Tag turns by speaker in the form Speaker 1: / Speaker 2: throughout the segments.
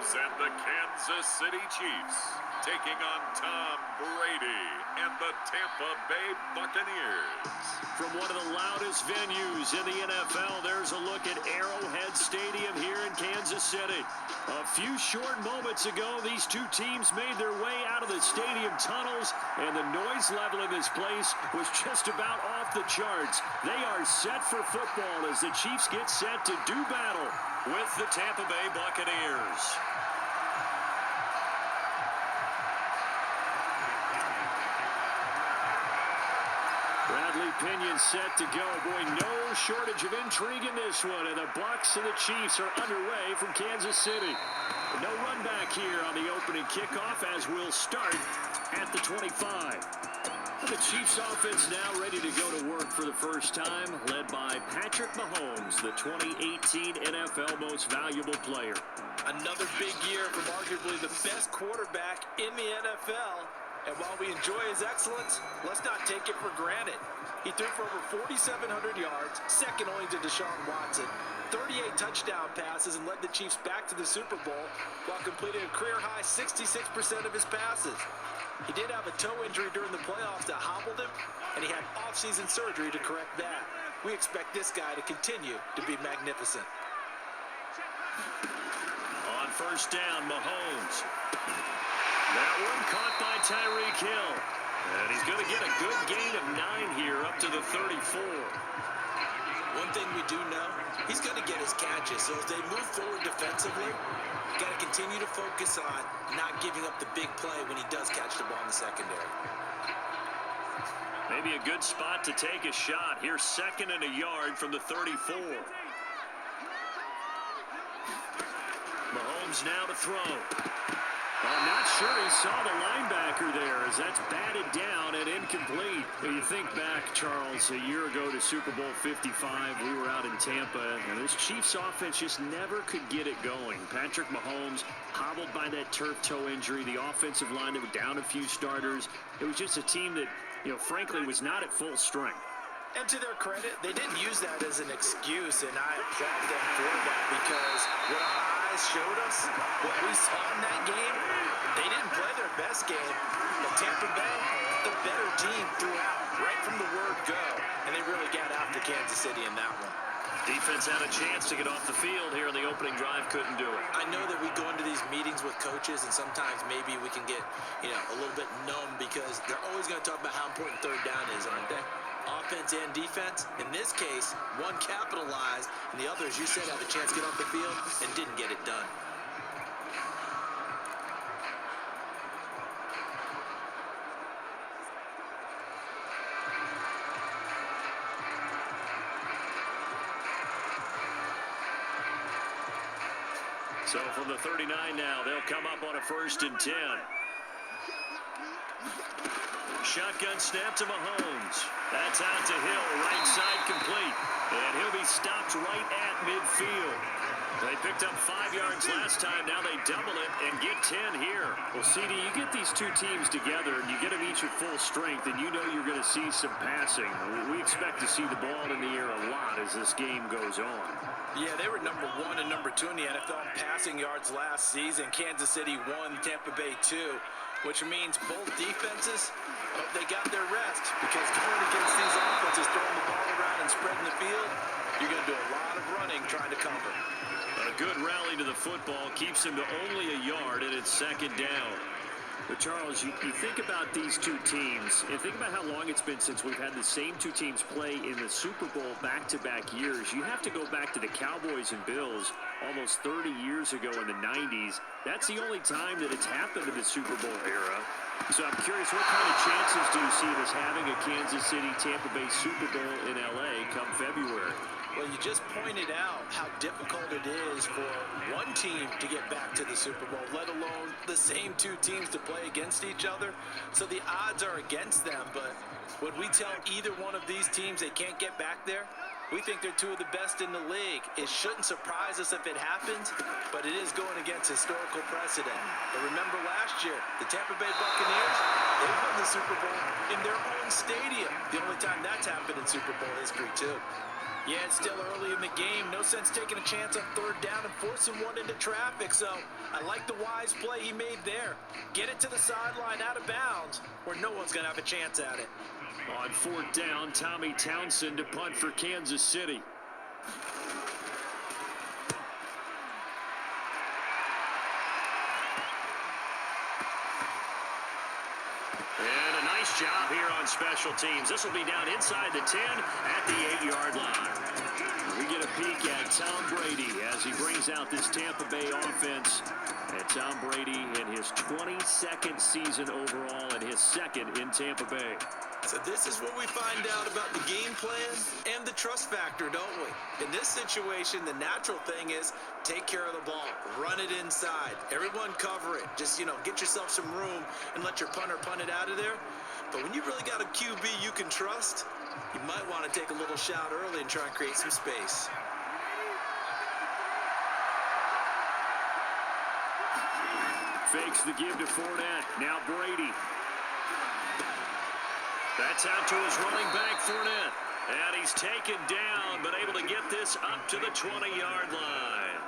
Speaker 1: Mahomes and the Kansas City Chiefs taking on Tom Brady and the Tampa Bay Buccaneers.
Speaker 2: From one of the loudest venues in the NFL, there's a look at Arrowhead Stadium here in Kansas City. A few short moments ago, these two teams made their way out of the stadium tunnels, and the noise level in this place was just about off the charts. They are set for football as the Chiefs get set to do battle with the Tampa Bay Buccaneers. Bradley Pinion set to go. Boy, no shortage of intrigue in this one. And the Bucs and the Chiefs are underway from Kansas City. No run back here on the opening kickoff as we'll start at the 25. The Chiefs offense now ready to go to work for the first time, led by Patrick Mahomes, the 2018 NFL Most Valuable Player.
Speaker 3: Another big year from arguably the best quarterback in the NFL. And while we enjoy his excellence, let's not take it for granted. He threw for over 4,700 yards, second only to Deshaun Watson, 38 touchdown passes, and led the Chiefs back to the Super Bowl while completing a career-high 66% of his passes. He did have a toe injury during the playoffs that hobbled him, and he had off-season surgery to correct that. We expect this guy to continue to be magnificent.
Speaker 2: On first down, Mahomes. That one caught by Tyreek Hill. And he's going to get a good gain of 9 here up to the 34.
Speaker 3: One thing we do know, he's going to get his catches. So as they move forward defensively, you got to continue to focus on not giving up the big play when he does catch the ball in the secondary.
Speaker 2: Maybe a good spot to take a shot. Here's second and a yard from the 34. Mahomes now to throw. I'm not sure he saw the linebacker there as that's batted down and incomplete. You think back, Charles, a year ago to Super Bowl 55, we were out in Tampa, and this Chiefs offense just never could get it going. Patrick Mahomes hobbled by that turf toe injury. The offensive line, they were down a few starters. It was just a team that, frankly, was not at full strength.
Speaker 3: And to their credit, they didn't use that as an excuse, and I applaud them for that because what our eyes showed us, what we saw in that game, they didn't play their best game. But Tampa Bay, the better team throughout, right from the word go, and they really got after Kansas City in that one.
Speaker 2: Defense had a chance to get off the field here in the opening drive, couldn't do it.
Speaker 3: I know that we go into these meetings with coaches, and sometimes maybe we can get, a little bit numb because they're always going to talk about how important third down is, aren't they? Offense and defense. In this case, one capitalized, and the other, as you said, had a chance to get off the field and didn't get it done.
Speaker 2: So from the 39 now, they'll come up on a 1st and 10. Shotgun snap to Mahomes. That's out to Hill, right side complete. And he'll be stopped right at midfield. They picked up 5 yards last time. Now they double it and get 10 here. Well, CD, you get these two teams together and you get them each at full strength, and you know you're going to see some passing. We expect to see the ball in the air a lot as this game goes on.
Speaker 3: Yeah, they were number 1 and number 2 in the NFL in passing yards last season. Kansas City 1, Tampa Bay 2, which means both defenses, they got their rest because going against these offenses, throwing the ball around and spreading the field, you're going to do a lot of running trying to cover.
Speaker 2: A good rally to the football keeps him to only a yard, and it's 2nd down. But, Charles, you think about these two teams, and think about how long it's been since we've had the same two teams play in the Super Bowl back-to-back years. You have to go back to the Cowboys and Bills almost 30 years ago in the 90s. That's the only time that it's happened in the Super Bowl era. So I'm curious, what kind of chances do you see us having a Kansas City-Tampa Bay Super Bowl in L.A. come February?
Speaker 3: Well, you just pointed out how difficult it is for one team to get back to the Super Bowl, let alone the same two teams to play against each other. So the odds are against them, but would we tell either one of these teams they can't get back there? We think they're two of the best in the league. It shouldn't surprise us if it happens, but it is going against historical precedent. But remember last year, the Tampa Bay Buccaneers, they won the Super Bowl in their own stadium. The only time that's happened in Super Bowl history, too. Yeah, it's still early in the game. No sense taking a chance on third down and forcing one into traffic. So I like the wise play he made there. Get it to the sideline out of bounds where no one's going to have a chance at it.
Speaker 2: On fourth down, Tommy Townsend to punt for Kansas City. And a nice job here on special teams. This will be down inside the 10 at the 8-yard line. We get a peek at Tom Brady as he brings out this Tampa Bay offense. And Tom Brady in his 22nd season overall and his second in Tampa Bay.
Speaker 3: So this is what we find out about the game plan and the trust factor, don't we? In this situation, the natural thing is take care of the ball, run it inside, everyone cover it. Just, get yourself some room and let your punter punt it out of there. But when you really got a QB you can trust, you might want to take a little shot early and try and create some space.
Speaker 2: Fakes the give to Fournette. Now Brady. That's out to his running back, Fournette. And he's taken down, but able to get this up to the 20-yard line.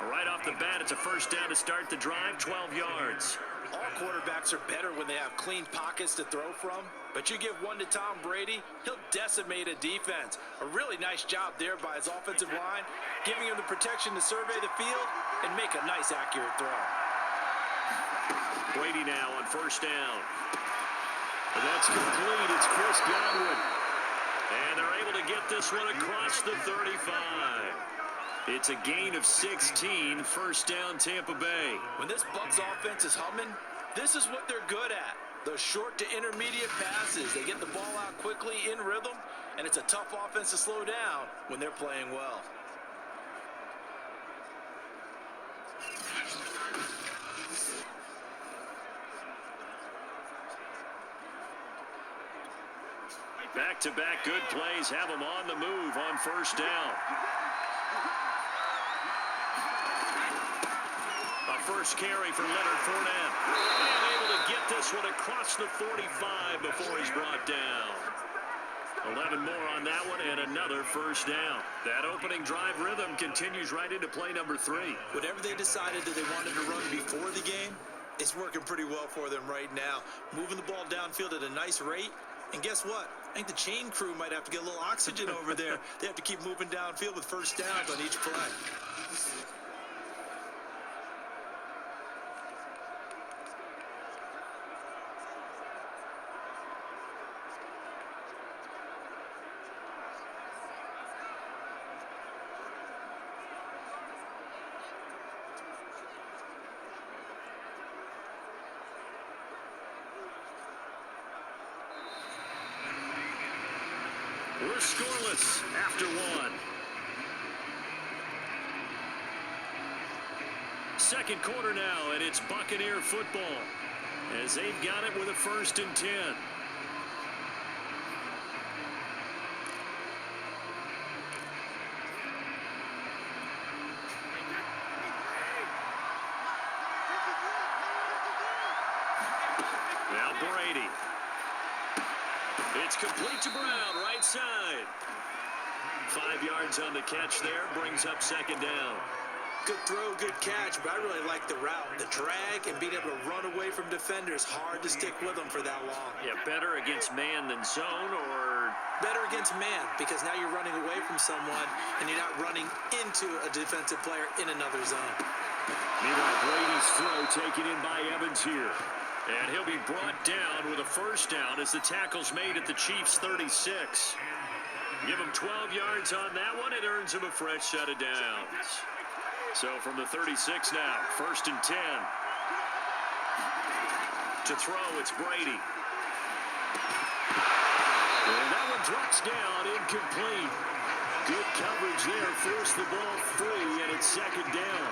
Speaker 2: Right off the bat, it's a first down to start the drive, 12 yards.
Speaker 3: All quarterbacks are better when they have clean pockets to throw from. But you give one to Tom Brady, he'll decimate a defense. A really nice job there by his offensive line, giving him the protection to survey the field and make a nice, accurate throw.
Speaker 2: Brady now on first down. And that's complete. It's Chris Godwin. And they're able to get this one across the 35. It's a gain of 16, first down Tampa Bay.
Speaker 3: When this Bucs offense is humming, this is what they're good at. Those short to intermediate passes. They get the ball out quickly in rhythm, and it's a tough offense to slow down when they're playing well.
Speaker 2: Back-to-back good plays have them on the move on first down. A first carry for Leonard Fournette. And able to get this one across the 45 before he's brought down. 11 more on that one and another first down. That opening drive rhythm continues right into play number 3.
Speaker 3: Whatever they decided that they wanted to run before the game, it's working pretty well for them right now. Moving the ball downfield at a nice rate. And guess what? I think the chain crew might have to get a little oxygen over there. They have to keep moving downfield with first downs on each play.
Speaker 2: We're scoreless after one. Second quarter now, and it's Buccaneer football as they've got it with a 1st and 10. Now Brady. It's complete to Brown, right side. 5 yards on the catch there, brings up second down.
Speaker 3: Good throw, good catch, but I really like the route. The drag and being able to run away from defenders. Hard to stick with them for that long.
Speaker 2: Yeah, better against man than zone, or?
Speaker 3: Better against man, because now you're running away from someone and you're not running into a defensive player in another zone.
Speaker 2: Meanwhile, Brady's throw taken in by Evans here. And he'll be brought down with a first down as the tackle's made at the Chiefs' 36. Give him 12 yards on that one. It earns him a fresh set of downs. So from the 36 now, 1st and 10. To throw, it's Brady. And that one drops down, incomplete. Good coverage there, forced the ball free, and it's second down.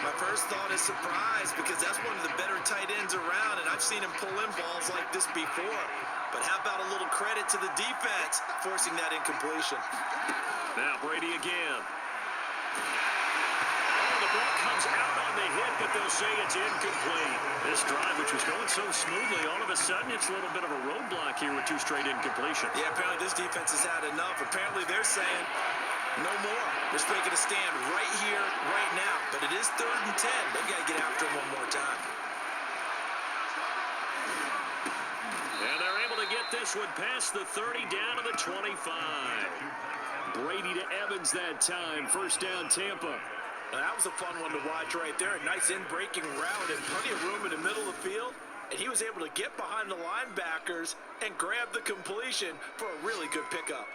Speaker 3: My first thought is surprise, because that's one of the better tight ends around, and I've seen him pull in balls like this before. But how about a little credit to the defense forcing that incompletion?
Speaker 2: Now Brady again. Oh, the ball comes out on the hit, but they'll say it's incomplete. This drive, which was going so smoothly, all of a sudden it's a little bit of a roadblock here with 2 straight incompletions.
Speaker 3: Yeah, apparently this defense has had enough. Apparently they're saying no more. They're making a stand right here, right now. But it is 3rd and 10. They've got to get after him one more time.
Speaker 2: And they're able to get this one past the 30 down to the 25. Brady to Evans that time. First down, Tampa.
Speaker 3: Now, that was a fun one to watch right there. A nice in-breaking route and plenty of room in the middle of the field. And he was able to get behind the linebackers and grab the completion for a really good pickup.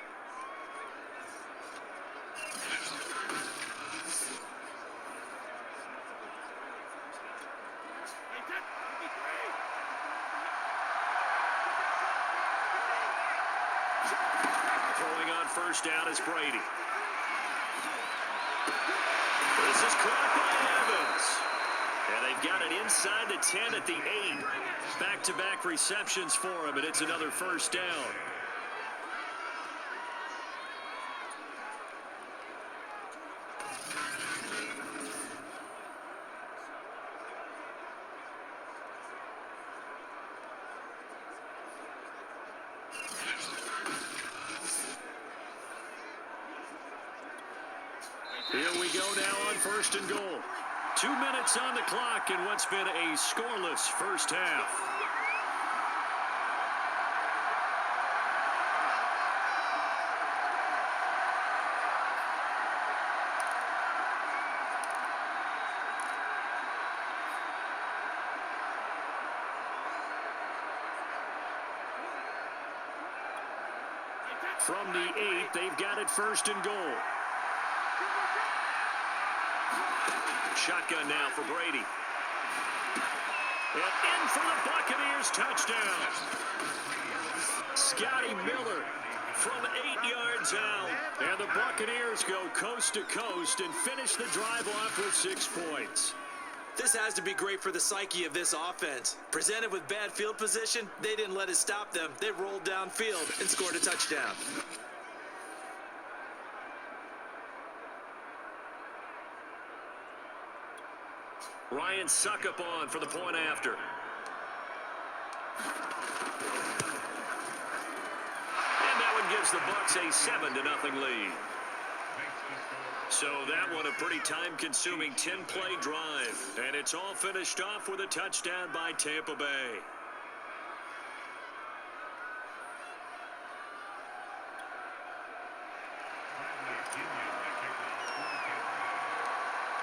Speaker 2: Throwing on first down is Brady. This is caught by Evans. And they've got it inside the 10 at the 8. Back-to-back receptions for him, and it's another first down. Here we go now on first and goal. 2 minutes on the clock in what's been a scoreless first half. From the 8, they've got it first and goal. Shotgun now for Brady. And in for the Buccaneers, touchdown. Scotty Miller from 8 yards out. And the Buccaneers go coast to coast and finish the drive off with 6 points.
Speaker 3: This has to be great for the psyche of this offense. Presented with bad field position, they didn't let it stop them. They rolled downfield and scored a touchdown.
Speaker 2: Ryan Suckup on for the point after. And that one gives the Bucs a 7-0 lead. So that one a pretty time-consuming 10-play drive. And it's all finished off with a touchdown by Tampa Bay.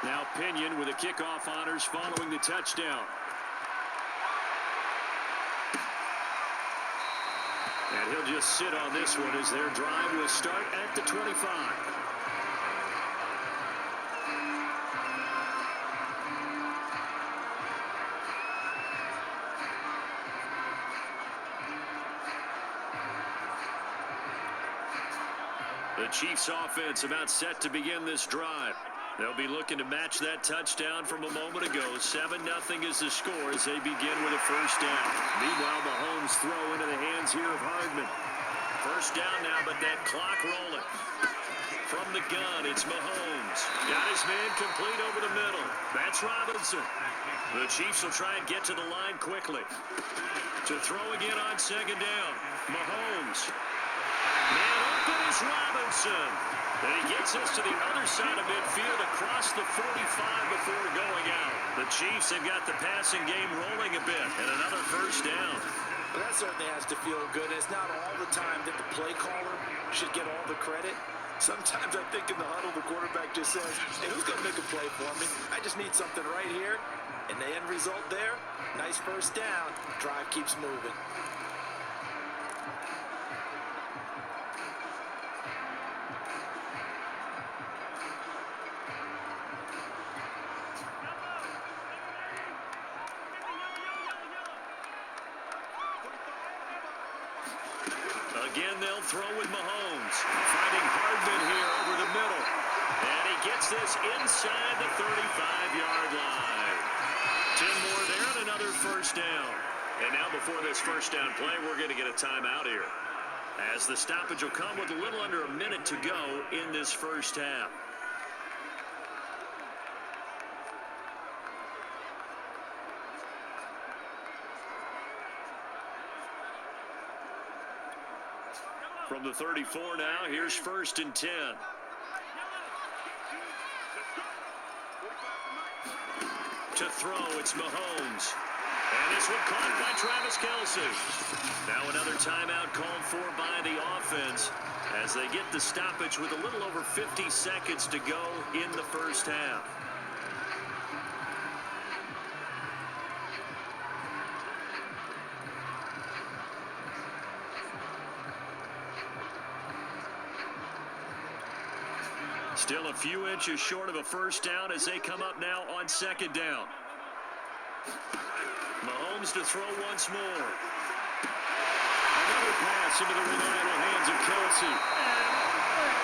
Speaker 2: Now Pinion with the kickoff honors following the touchdown. And he'll just sit on this one as their drive will start at the 25. The Chiefs offense about set to begin this drive. They'll be looking to match that touchdown from a moment ago. 7-0 is the score as they begin with a first down. Meanwhile, Mahomes throw into the hands here of Hardman. First down now, but that clock rolling. From the gun, it's Mahomes. Got his man complete over the middle. That's Robinson. The Chiefs will try and get to the line quickly. To throw again on second down. Mahomes. Man open is Robinson. And he gets us to the other side of midfield across the 45 before going out. The Chiefs have got the passing game rolling a bit, and another first down.
Speaker 3: Well, that certainly has to feel good. It's not all the time that the play caller should get all the credit. Sometimes I think in the huddle, the quarterback just says, hey, who's going to make a play for me? I just need something right here. And the end result there, nice first down. Drive keeps moving.
Speaker 2: Again, they'll throw with Mahomes. Finding Hardman here over the middle. And he gets this inside the 35-yard line. 10 more there and another first down. And now before this first down play, we're going to get a timeout here, as the stoppage will come with a little under a minute to go in this first half. From the 34 now, here's 1st and 10. To throw, it's Mahomes. And this one caught by Travis Kelce. Now another timeout called for by the offense as they get the stoppage with a little over 50 seconds to go in the first half. Still a few inches short of a first down as they come up now on 2nd down. Mahomes to throw once more. Another pass into the reliable hands of Kelce.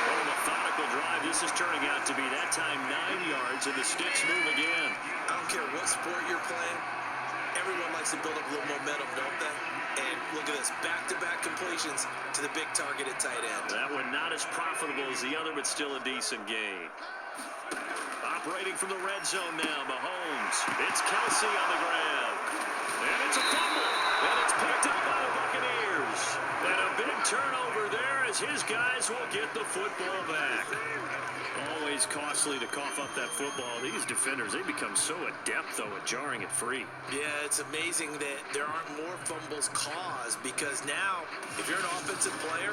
Speaker 2: What a methodical drive this is turning out to be. That time 9 yards, and the sticks move again.
Speaker 3: I don't care what sport you're playing. Everyone likes to build up a little momentum, don't they? And look at this, back-to-back completions to the big target at tight end.
Speaker 2: That one not as profitable as the other, but still a decent gain. Operating from the red zone now, Mahomes. It's Kelce on the grab. And it's a fumble. And it's picked up by the Buccaneers. And a big turnover there as his guys will get the football back. Always costly to cough up that football. These defenders, they become so adept, though, at jarring it free.
Speaker 3: Yeah, it's amazing that there aren't more fumbles caused, because now, if you're an offensive player,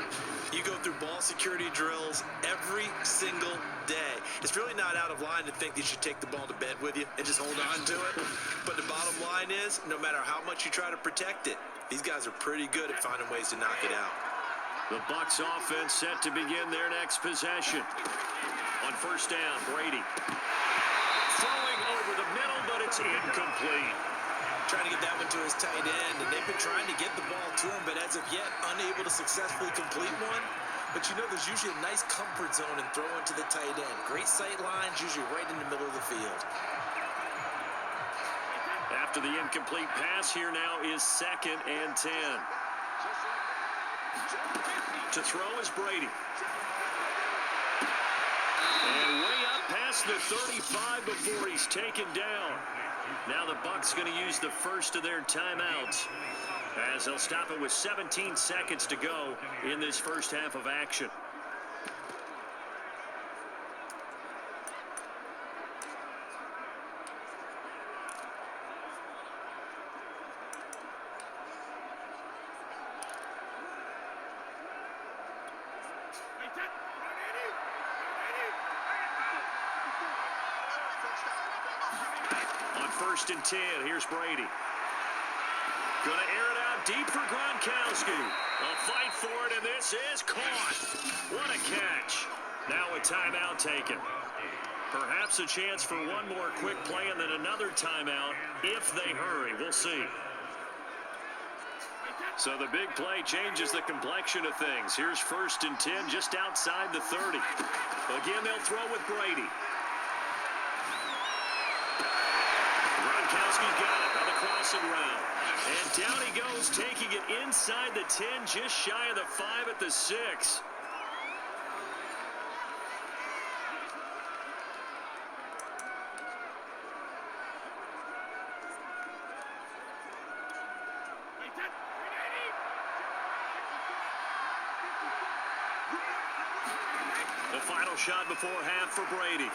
Speaker 3: you go through ball security drills every single day. It's really not out of line to think that you should take the ball to bed with you and just hold on to it. But the bottom line is, no matter how much you try to protect it, these guys are pretty good at finding ways to knock it out.
Speaker 2: The Bucs offense set to begin their next possession. On 1st down, Brady. Throwing over the middle, but it's incomplete.
Speaker 3: Trying to get that one to his tight end, and they've been trying to get the ball to him, but as of yet, unable to successfully complete one. But you know, there's usually a nice comfort zone in throwing to the tight end. Great sight lines, usually right in the middle of the field.
Speaker 2: After the incomplete pass, here now is 2nd and 10. To throw is Brady. And way up past the 35 before he's taken down. Now the Bucs going to use the first of their timeouts, as they'll stop it with 17 seconds to go in this first half of action. On 1st and 10, here's Brady. Gonna air it out deep for Gronkowski. A fight for it, and this is caught. What a catch. Now a timeout taken. Perhaps a chance for one more quick play and then another timeout if they hurry. We'll see. So the big play changes the complexion of things. Here's 1st and 10 just outside the 30. Again, they'll throw with Brady. Gronkowski's got it on the crossing route. And down he goes, taking it inside the 10, just shy of the 5 at the 6. The final shot before half for Brady.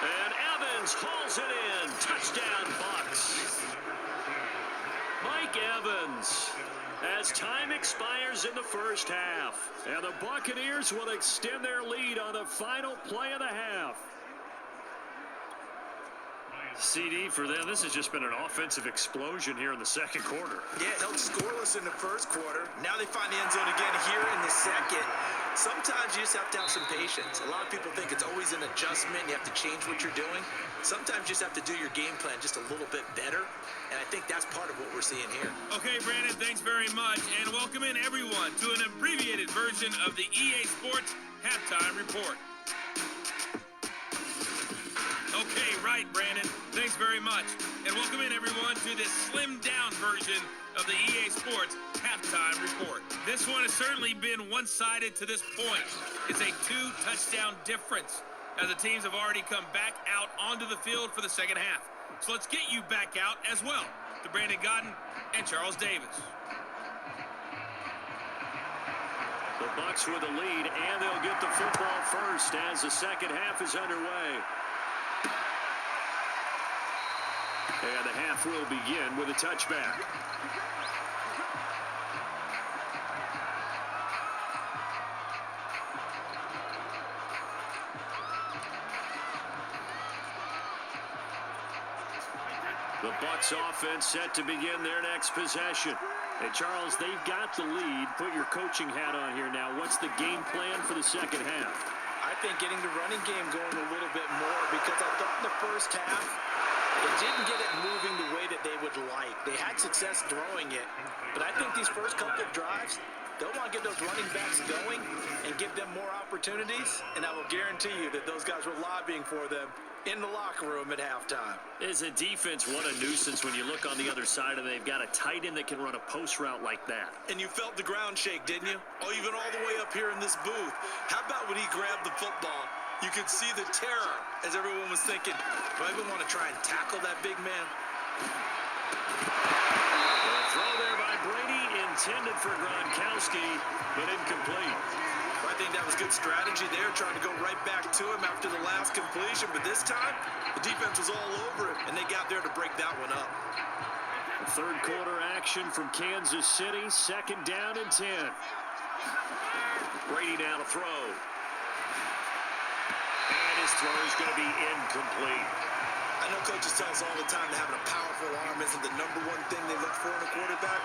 Speaker 2: And Evans hauls it in. Touchdown, Bucs. Mike Evans, as time expires in the first half. And the Buccaneers will extend their lead on the final play of the half. CD for them, this has just been an offensive explosion here in the second quarter.
Speaker 3: Yeah, held scoreless in the first quarter. Now they find the end zone again here in the second. Sometimes you just have to have some patience. A lot of people think it's always an adjustment. You have to change what you're doing. Sometimes you just have to do your game plan just a little bit better. And I think that's part of what we're seeing here.
Speaker 4: Okay, Brandon, thanks very much. And welcome in, everyone, to an abbreviated version of the EA Sports Halftime Report. Okay, right, Brandon. Thanks very much. And welcome in, everyone, to this slimmed-down version of the EA Sports Halftime Report. This one has certainly been one-sided to this point. It's a 2-touchdown difference, as the teams have already come back out onto the field for the second half. So let's get you back out as well, to Brandon Godden and Charles Davis.
Speaker 2: The Bucs with the lead, and they'll get the football first as the second half is underway. And the half will begin with a touchback. The Bucs offense set to begin their next possession. Hey, Charles, they've got the lead. Put your coaching hat on here now. What's the game plan for the second half?
Speaker 3: I think getting the running game going a little bit more, because I thought in the first half, they didn't get it moving the way that they would like. They had success throwing it, but I think these first couple of drives, they'll want to get those running backs going and give them more opportunities, and I will guarantee you that those guys were lobbying for them in the locker room at halftime.
Speaker 2: As a defense, what a nuisance when you look on the other side and they've got a tight end that can run a post route like that.
Speaker 5: And you felt the ground shake, didn't you? Oh, even all the way up here in this booth. How about when he grabbed the football? You could see the terror as everyone was thinking, do I even want to try and tackle that big man?
Speaker 2: The throw there by Brady, intended for Gronkowski, but incomplete.
Speaker 5: I think that was good strategy there, trying to go right back to him after the last completion. But this time, the defense was all over him, and they got there to break that one up.
Speaker 2: Third quarter action from Kansas City, second down and 10. Brady now to throw. And his throw is going to be incomplete.
Speaker 5: I know coaches tell us all the time that having a powerful arm isn't the number one thing they look for in a quarterback.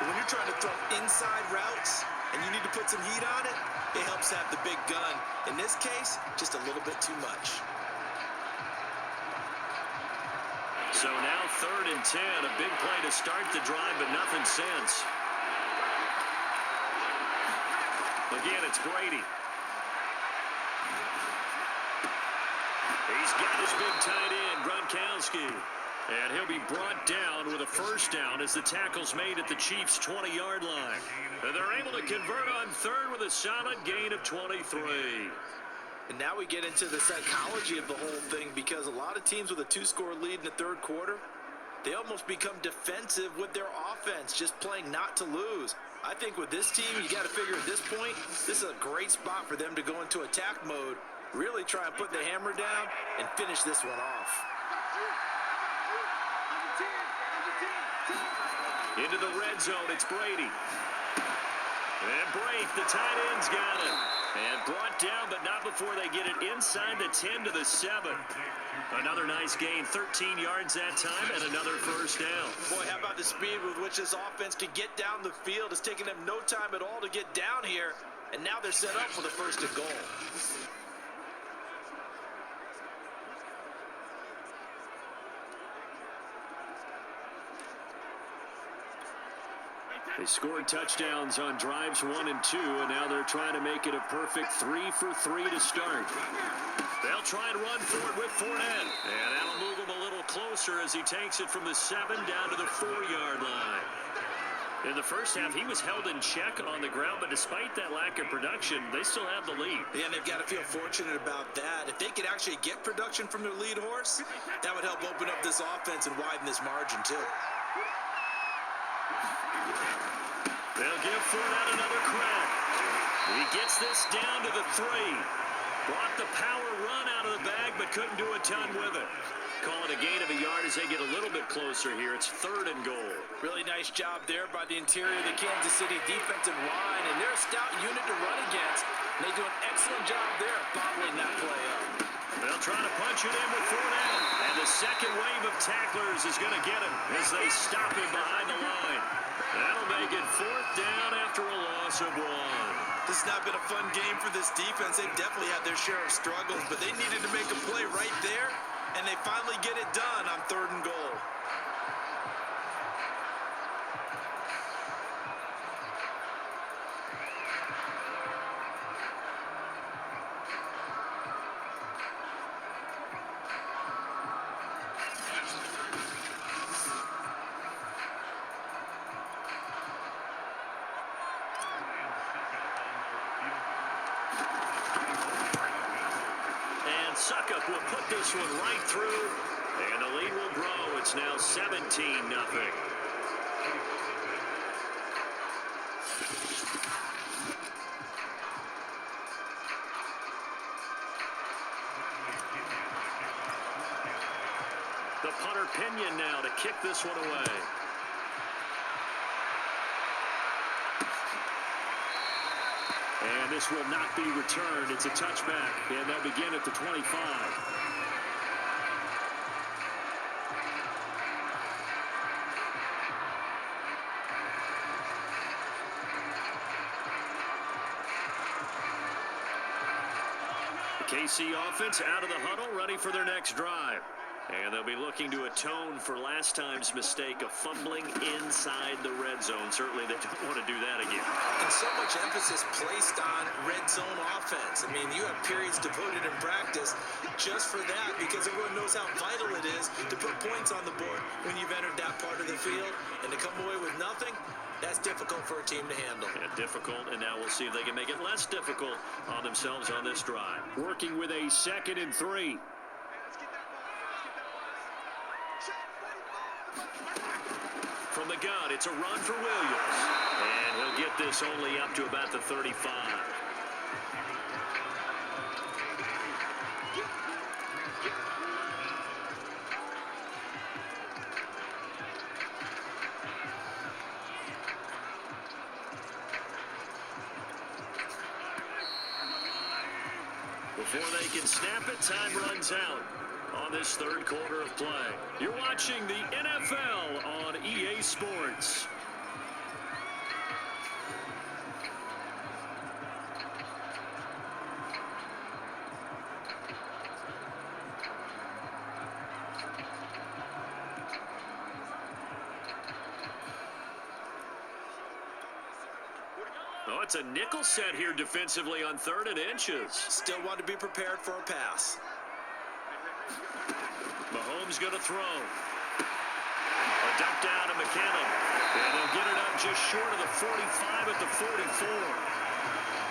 Speaker 5: But when you're trying to throw inside routes and you need to put some heat on it, it helps have the big gun. In this case, just a little bit too much.
Speaker 2: So now third and 10, a big play to start the drive, but nothing since. Again, it's Brady. He's got his big tight end, Gronkowski. And he'll be brought down with a first down as the tackle's made at the Chiefs' 20-yard line. And they're able to convert on third with a solid gain of 23.
Speaker 3: And now we get into the psychology of the whole thing, because a lot of teams with a 2-score lead in the third quarter, they almost become defensive with their offense, just playing not to lose. I think with this team, you got to figure at this point, this is a great spot for them to go into attack mode, really try and put the hammer down and finish this one off.
Speaker 2: Into the red zone, it's Brady. And break, the tight end's got it. And brought down, but not before they get it inside the 10 to the 7. Another nice gain, 13 yards that time, and another first down.
Speaker 3: Boy, how about the speed with which this offense can get down the field? It's taken them no time at all to get down here, and now they're set up for the first and goal.
Speaker 2: They scored touchdowns on drives 1 and 2, and now they're trying to make it a perfect 3 for 3 to start. They'll try and run for it with Fournette, and that'll move him a little closer as he takes it from the 7 down to the 4-yard line. In the first half, he was held in check on the ground, but despite that lack of production, they still have the lead.
Speaker 5: Yeah, and they've got to feel fortunate about that. If they could actually get production from their lead horse, that would help open up this offense and widen this margin, too.
Speaker 2: They'll give Fournette another crack. He gets this down to the 3. Brought the power run out of the bag, but couldn't do a ton with it. Call it a gain of a yard as they get a little bit closer here. It's third and goal.
Speaker 3: Really nice job there by the interior of the Kansas City defensive line, and they're a stout unit to run against. And they do an excellent job there bottling that play up.
Speaker 2: They'll try to punch it in with Fournette. And the second wave of tacklers is going to get him as they stop him behind the line. That'll make it fourth down after a loss of 1.
Speaker 5: This has not been a fun game for this defense. They've definitely had their share of struggles, but they needed to make a play right there, and they finally get it done on third and goal.
Speaker 2: will put this one right through, and the lead will grow. It's now 17-0. The punter Pinion now to kick this one away. And this will not be returned. It's a touchback, and they'll begin at the 25. The KC offense out of the huddle, ready for their next drive. And they'll be looking to atone for last time's mistake of fumbling inside the red zone. Certainly they don't want to do that again.
Speaker 3: And so much emphasis placed on red zone offense. I mean, you have periods devoted in practice just for that, because everyone knows how vital it is to put points on the board when you've entered that part of the field. And to come away with nothing, that's difficult for a team to handle.
Speaker 2: Yeah, difficult, and now we'll see if they can make it less difficult on themselves on this drive. Working with a 2nd and 3. From the gun, it's a run for Williams. And he'll get this only up to about the 35. Before they can snap it, time runs out on this 3rd quarter of play. You're watching the NFL on EA Sports. Oh, it's a nickel set here defensively on 3rd and inches.
Speaker 3: Still want to be prepared for a pass.
Speaker 2: Mahomes going to throw. A dump down to McKinnon. And they'll get it up just short of the 45 at the 44.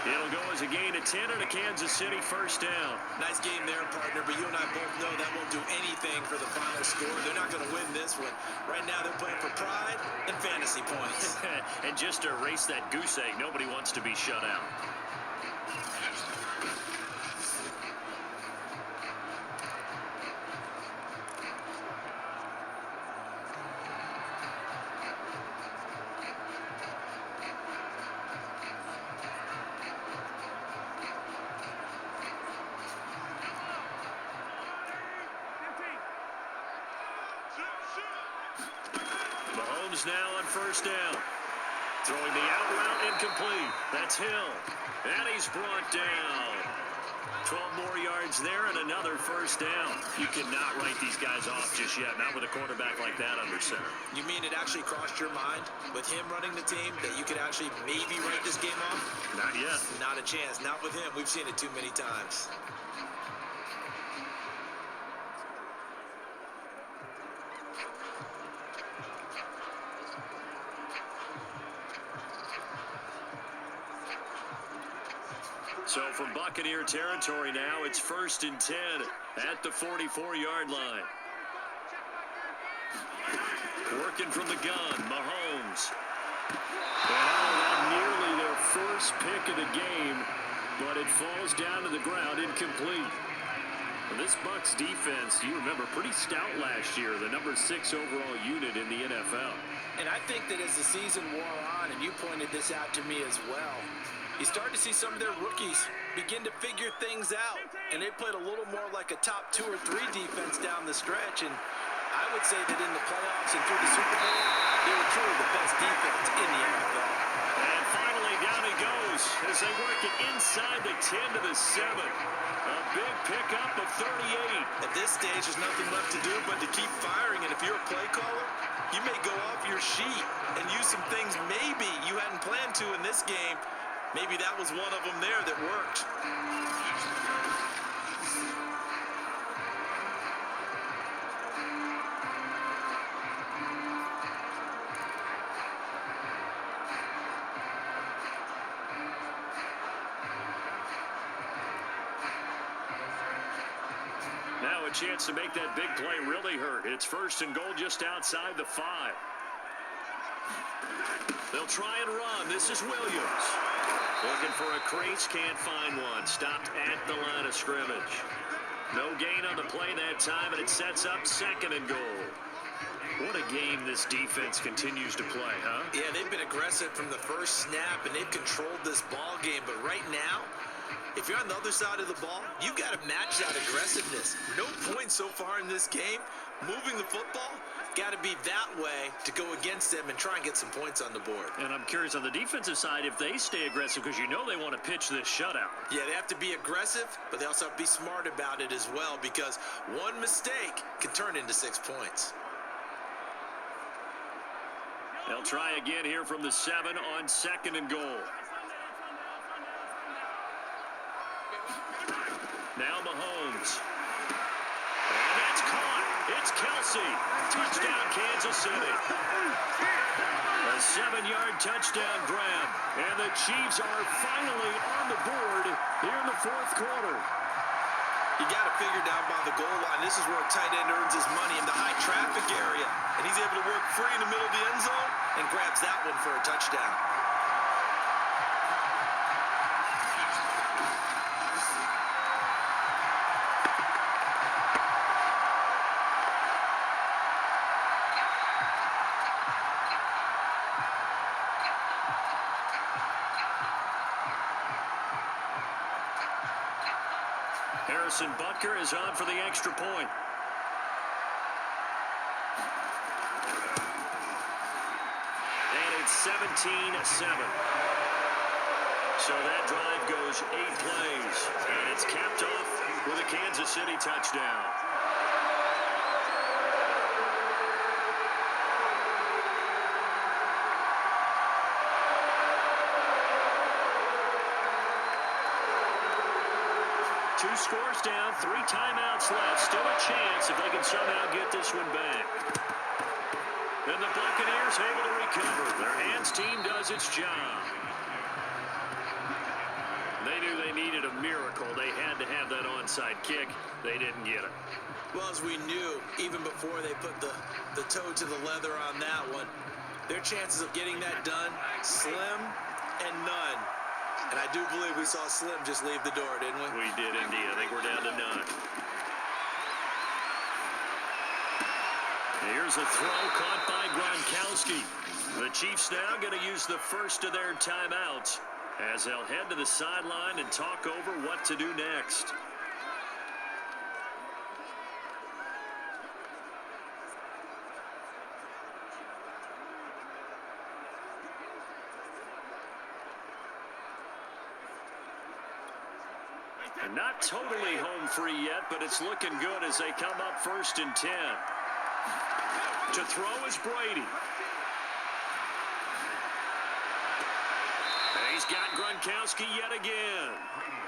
Speaker 2: It'll go as a gain of 10 and a Kansas City 1st down.
Speaker 3: Nice game there, partner, but you and I both know that won't do anything for the final score. They're not going to win this one. Right now they're playing for pride and fantasy points.
Speaker 2: And just to erase that goose egg, nobody wants to be shut out. Mahomes now on 1st down. Throwing the out route incomplete. That's Hill. And he's brought down. 12 more yards there and another 1st down. You cannot write these guys off just yet, not with a quarterback like that under center.
Speaker 3: You mean it actually crossed your mind with him running the team that you could actually maybe write this game off?
Speaker 2: Not yet.
Speaker 3: Not a chance. Not with him. We've seen it too many times.
Speaker 2: So from Buccaneer territory now, it's 1st and 10 at the 44-yard line. Working from the gun, Mahomes. And nearly their first pick of the game, but it falls down to the ground, incomplete. And this Bucs defense, you remember, pretty stout last year, the number 6 overall unit in the NFL.
Speaker 3: And I think that as the season wore on, and you pointed this out to me as well, you start to see some of their rookies begin to figure things out. And they played a little more like a top 2 or 3 defense down the stretch. And I would say that in the playoffs and through the Super Bowl, they were truly the best defense in the NFL.
Speaker 2: And finally, down he goes as they work it inside the 10 to the 7. A big pickup of 38.
Speaker 3: At this stage, there's nothing left to do but to keep firing. And if you're a play caller, you may go off your sheet and use some things maybe you hadn't planned to in this game. Maybe that was one of them there that worked.
Speaker 2: chance to make that big play really hurt. It's first and goal just outside the 5. They'll try and run. This is Williams. Looking for a crease, can't find one. Stopped at the line of scrimmage. No gain on the play that time, and it sets up second and goal. What a game this defense continues to play, huh?
Speaker 3: Yeah, they've been aggressive from the first snap, and they've controlled this ball game. But right now, if you're on the other side of the ball, you've got to match that aggressiveness. No points so far in this game. Moving the football, got to be that way to go against them and try and get some points on the board.
Speaker 2: And I'm curious on the defensive side if they stay aggressive, because you know they want to pitch this shutout.
Speaker 3: Yeah, they have to be aggressive, but they also have to be smart about it as well, because one mistake can turn into 6 points.
Speaker 2: They'll try again here from the 7 on second and goal. Now Mahomes. And that's caught. It's Kelsey. Touchdown, Kansas City. A 7-yard touchdown grab. And the Chiefs are finally on the board here in the 4th quarter.
Speaker 3: You got to figure down by the goal line. This is where a tight end earns his money, in the high traffic area. And he's able to work free in the middle of the end zone and grabs that one for a touchdown.
Speaker 2: Harrison Butker is on for the extra point. And it's 17-7. So that drive goes 8 plays. And it's capped off with a Kansas City touchdown. Two scores down, 3 timeouts left. Still a chance if they can somehow get this one back. And the Buccaneers able to recover. Their hands team does its job. They knew they needed a miracle. They had to have that onside kick. They didn't get it.
Speaker 3: Well, as we knew, even before they put the toe to the leather on that one, their chances of getting that done, slim and none. And I do believe we saw Slim just leave the door, didn't we?
Speaker 2: We did indeed. I think we're down to none. Here's a throw caught by Gronkowski. The Chiefs now going to use the first of their timeouts as they'll head to the sideline and talk over what to do next. And not totally home free yet, but it's looking good as they come up 1st and 10. To throw is Brady. And he's got Gronkowski yet again.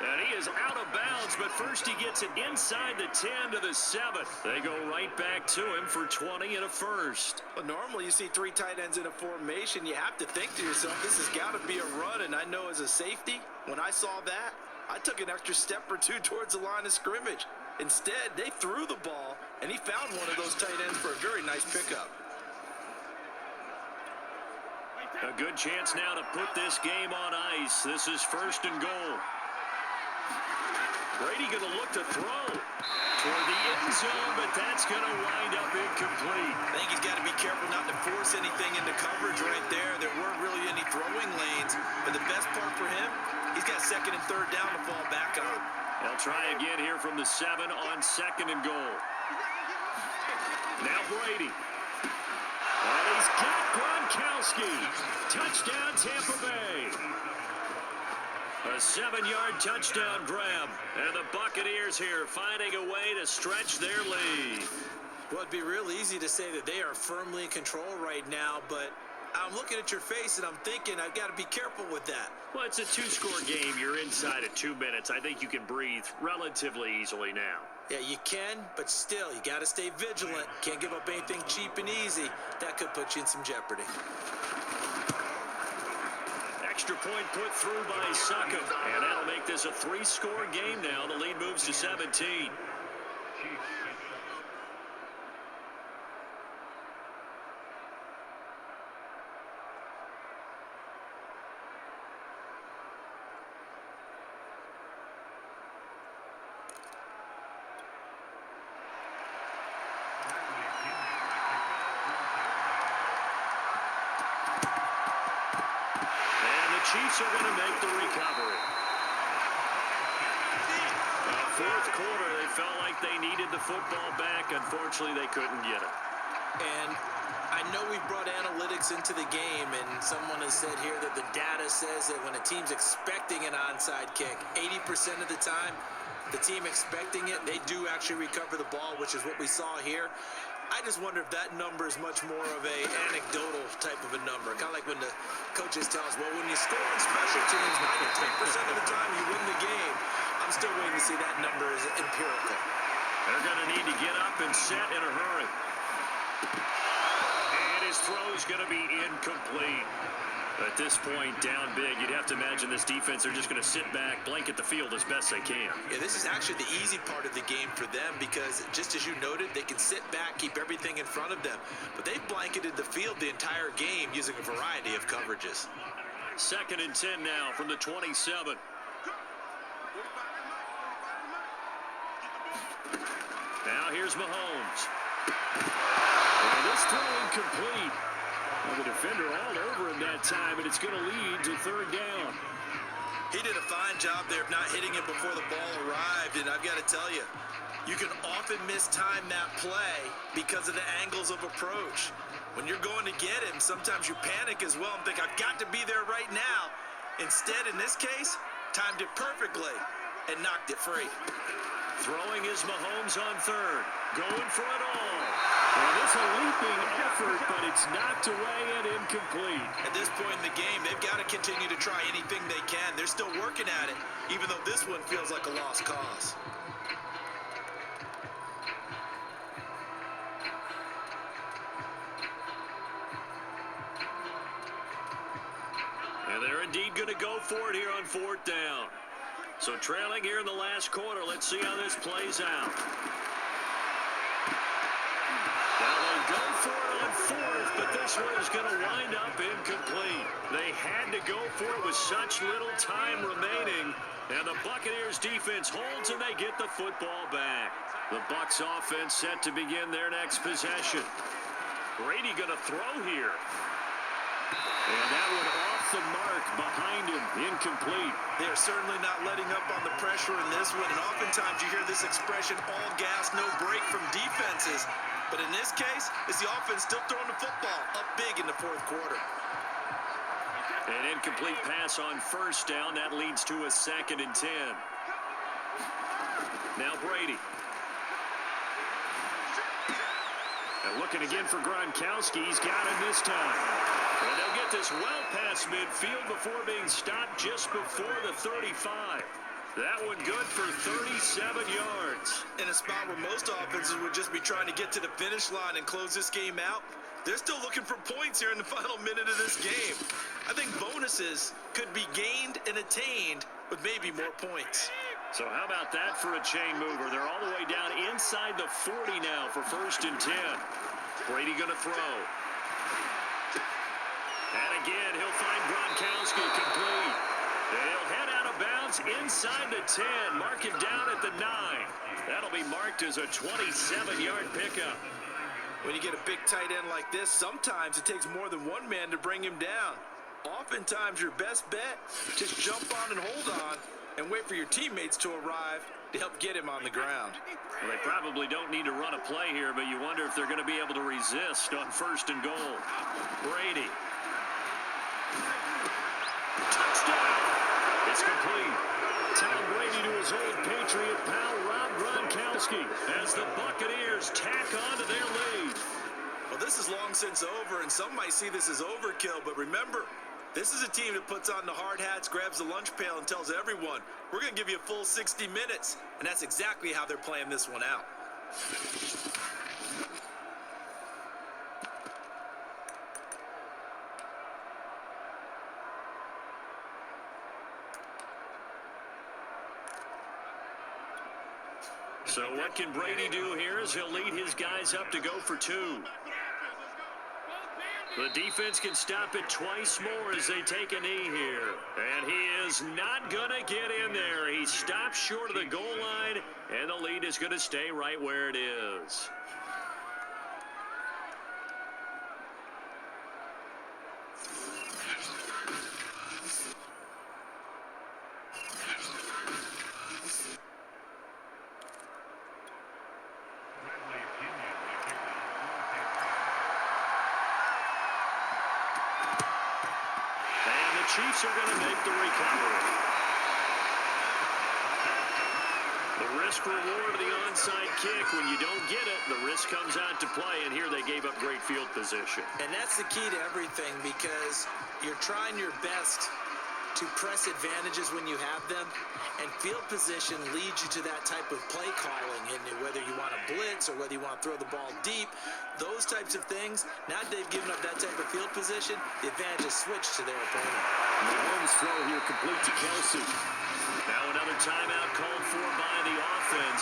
Speaker 2: And he is out of bounds, but first he gets it inside the 10 to the 7. They go right back to him for 20 and a first.
Speaker 3: Well, normally you see 3 tight ends in a formation. You have to think to yourself, this has got to be a run. And I know as a safety, when I saw that, I took an extra step or 2 towards the line of scrimmage. Instead, they threw the ball, and he found one of those tight ends for a very nice pickup.
Speaker 2: A good chance now to put this game on ice. This is 1st and goal. Brady going to look to throw toward the end zone, but that's going to wind up incomplete.
Speaker 3: I think he's got to be careful not to force anything into coverage right there. There weren't really any throwing lanes, but the best part for him, he's got 2nd and 3rd down to fall back on.
Speaker 2: They'll try again here from the 7 on 2nd and goal. Now Brady. And he's got Gronkowski. Touchdown, Tampa Bay. A 7-yard touchdown grab. And the Buccaneers here finding a way to stretch their lead.
Speaker 3: Well, it'd be real easy to say that they are firmly in control right now, but I'm looking at your face and I'm thinking I've got to be careful with that.
Speaker 2: Well, it's a 2-score game. You're inside at 2 minutes. I think you can breathe relatively easily now.
Speaker 3: Yeah, you can, but still, you got to stay vigilant. Can't give up anything cheap and easy. That could put you in some jeopardy.
Speaker 2: Extra point put through by Suckum, and that'll make this a 3-score game now. The lead moves to 17. Chiefs are going to make the recovery. Fourth quarter, they felt like they needed the football back. Unfortunately, they couldn't get it.
Speaker 3: And I know we brought analytics into the game, and someone has said here that the data says that when a team's expecting an onside kick, 80% of the time, the team expecting it, they do actually recover the ball, which is what we saw here. I just wonder if that number is much more of a anecdotal type of a number. Kind of like when the coaches tell us, well, when you score on special teams, 93% of the time you win the game. I'm still waiting to see that number is empirical.
Speaker 2: They're going to need to get up and set in a hurry. And his throw is going to be incomplete. At this point, down big, you'd have to imagine this defense, they're just going to sit back, blanket the field as best they can.
Speaker 3: Yeah, this is actually the easy part of the game for them because, just as you noted, they can sit back, keep everything in front of them. But they've blanketed the field the entire game using a variety of coverages.
Speaker 2: 2nd and 10 now from the 27. Now here's Mahomes. And this throw incomplete. Well, the defender all over him that time, and it's going to lead to 3rd down.
Speaker 3: He did a fine job there of not hitting it before the ball arrived, and I've got to tell you, you can often mistime that play because of the angles of approach. When you're going to get him, sometimes you panic as well and think, I've got to be there right now. Instead, in this case, timed it perfectly and knocked it free.
Speaker 2: Throwing is Mahomes on 3rd. Going for it all. And it's a leaping effort, but it's knocked away and incomplete.
Speaker 3: At this point in the game, they've got to continue to try anything they can. They're still working at it, even though this one feels like a lost cause.
Speaker 2: And they're indeed going to go for it here on 4th down. So trailing here in the last quarter. Let's see how this plays out. Now they go for it on 4th, but this one is going to wind up incomplete. They had to go for it with such little time remaining. And the Buccaneers defense holds and they get the football back. The Bucs offense set to begin their next possession. Brady going to throw here. And that one off the mark behind him, incomplete.
Speaker 3: They're certainly not letting up on the pressure in this one, and oftentimes you hear this expression, all gas, no break from defenses. But in this case, it's the offense still throwing the football up big in the 4th quarter.
Speaker 2: An incomplete pass on 1st down. That leads to a 2nd and 10. Now Brady. And looking again for Gronkowski. He's got him this time. And they'll get this well past midfield before being stopped just before the 35. That one good for 37 yards.
Speaker 3: In a spot where most offenses would just be trying to get to the finish line and close this game out, they're still looking for points here in the final minute of this game. I think bonuses could be gained and attained with maybe more points.
Speaker 2: So how about that for a chain mover? They're all the way down inside the 40 now for 1st and 10. Brady going to throw. And again, he'll find Gronkowski complete. They'll head out of bounds inside the 10. Mark him down at the 9. That'll be marked as a 27-yard pickup.
Speaker 3: When you get a big tight end like this, sometimes it takes more than one man to bring him down. Oftentimes, your best bet, just jump on and hold on and wait for your teammates to arrive to help get him on the ground.
Speaker 2: Well, they probably don't need to run a play here, but you wonder if they're going to be able to resist on 1st and goal. Brady. Touchdown! It's complete. Tom Brady to his old Patriot pal, Rob Gronkowski, as the Buccaneers tack on to their lead.
Speaker 3: Well, this is long since over, and some might see this as overkill, but remember, this is a team that puts on the hard hats, grabs the lunch pail, and tells everyone, we're going to give you a full 60 minutes, and that's exactly how they're playing this one out.
Speaker 2: So what can Brady do here as he'll lead his guys up to go for 2. The defense can stop it twice more as they take a knee here. And he is not going to get in there. He stops short of the goal line, and the lead is going to stay right where it is. Chiefs are going to make the recovery. The risk reward of the onside kick. When you don't get it, the risk comes out to play, and here they gave up great field position.
Speaker 3: And that's the key to everything, because you're trying your best to press advantages when you have them, and field position leads you to that type of play calling, and whether you want to blitz or whether you want to throw the ball deep, those types of things. Now that they've given up that type of field position, the advantage is switched to their opponent.
Speaker 2: Mahomes' throw here complete to Kelsey. Now another timeout called for by the offense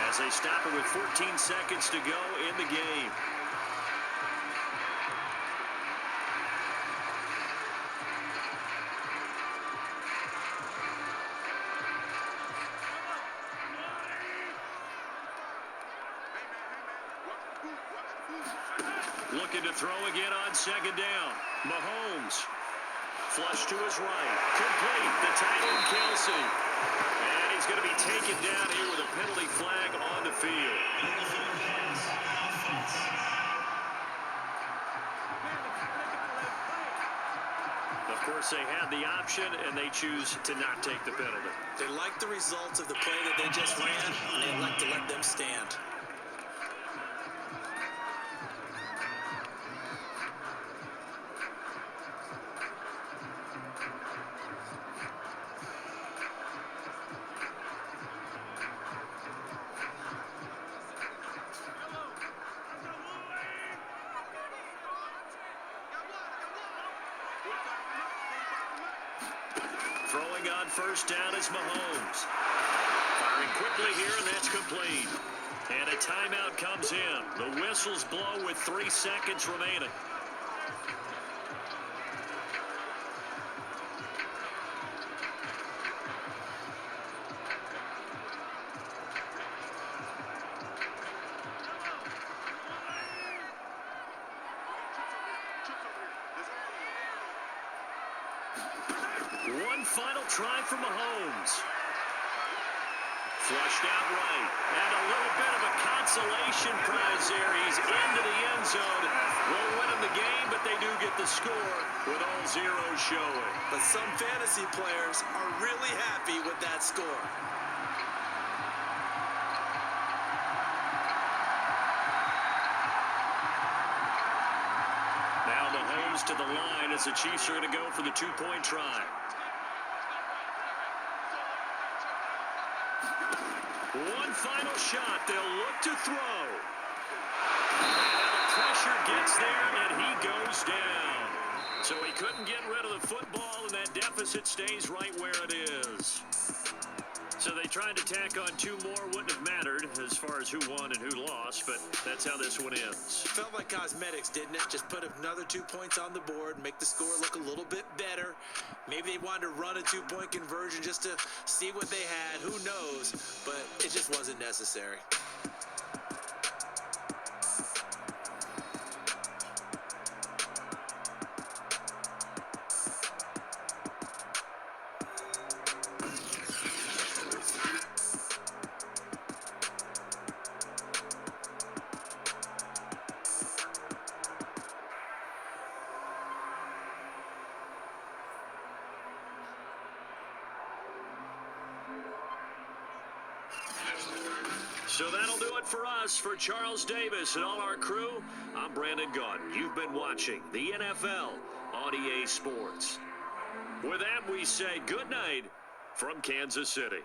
Speaker 2: as they stop it with 14 seconds to go in the game. Looking to throw again on second down. Mahomes. Flush to his right. Complete. The tight end, Kelsey. And he's going to be taken down here with a penalty flag on the field. Of course, they had the option, and they choose to not take the penalty.
Speaker 3: They like the results of the play that they just ran, and they like to let them stand.
Speaker 2: Throwing on first down is Mahomes. Firing quickly here, and that's complete. And a timeout comes in. The whistles blow with 3 seconds remaining. One final try for Mahomes. Flushed out right. And a little bit of a consolation prize there. He's into the end zone. Won't win him the game, but they do get the score with all zeros showing.
Speaker 3: But some fantasy players are really happy with that score.
Speaker 2: Now Mahomes to the line as the Chiefs are going to go for the two-point try. One final shot. They'll look to throw. And the pressure gets there, and he goes down. So he couldn't get rid of the football, and that deficit stays right where it is. So they tried to tack on 2 more. Wouldn't have mattered as far as who won and who lost, but that's how this one ends.
Speaker 3: Felt like cosmetics, didn't it? Just put another 2 points on the board, make the score look a little bit better. Maybe they wanted to run a 2-point conversion just to see what they had. Who knows? But it just wasn't necessary.
Speaker 2: So that'll do it for us. For Charles Davis and all our crew, I'm Brandon Gaudin. You've been watching the NFL on EA Sports. With that, we say good night from Kansas City.